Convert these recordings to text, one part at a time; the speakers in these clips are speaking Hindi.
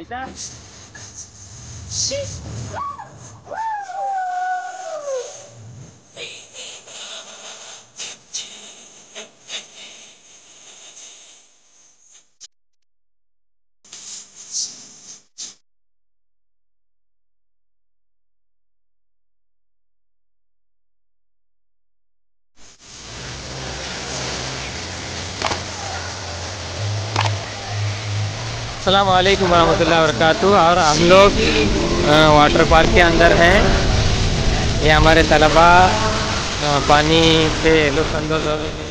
ऐसा अस्सलाम वालेकुम रहमतुल्लाहि व बरकातुहू। और हम लोग वाटर पार्क के अंदर हैं। ये हमारे तलबा पानी पे लुत्फ़अंदोज़ हो रहे हैं।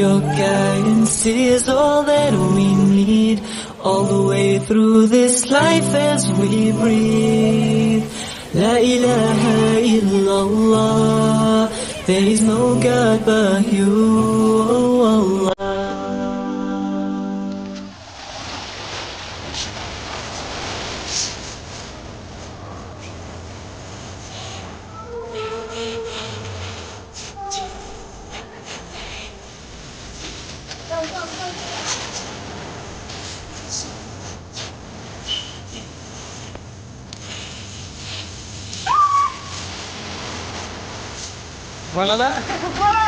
Your guidance is all that we need, all the way through this life as we breathe. La ilaha illallah, there is no God but you, oh Allah.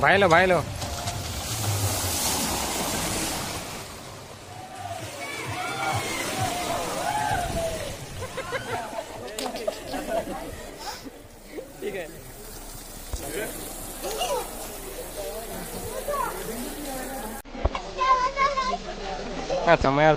भाई लो ठीक है। आता मैं यार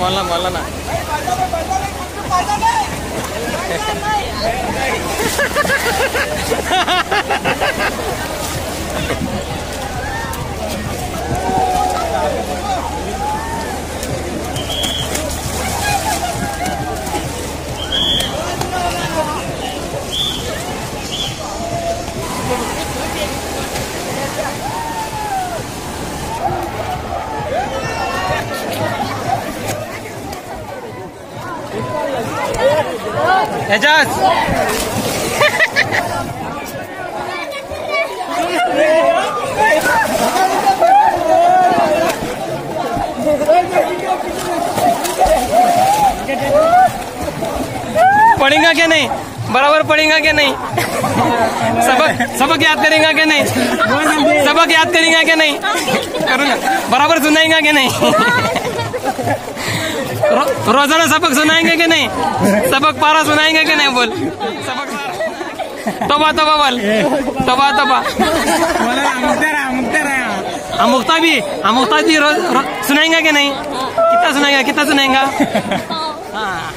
माला ना एजाज पढ़ेगा क्या नहीं? बराबर पढ़ेगा क्या नहीं? सबक याद करेगा क्या नहीं? सबक याद करेगा क्या नहीं? करूँगा। बराबर सुनाएगा क्या नहीं? रोजाना सबक सुनाएंगे कि नहीं? सबक पारा सुनाएंगे कि नहीं? बोल सबक तोबा तोबा बोल तोबा तोबा अमुक्ता भी सुनाएगा कि नहीं? कितना सुनाएगा? हाँ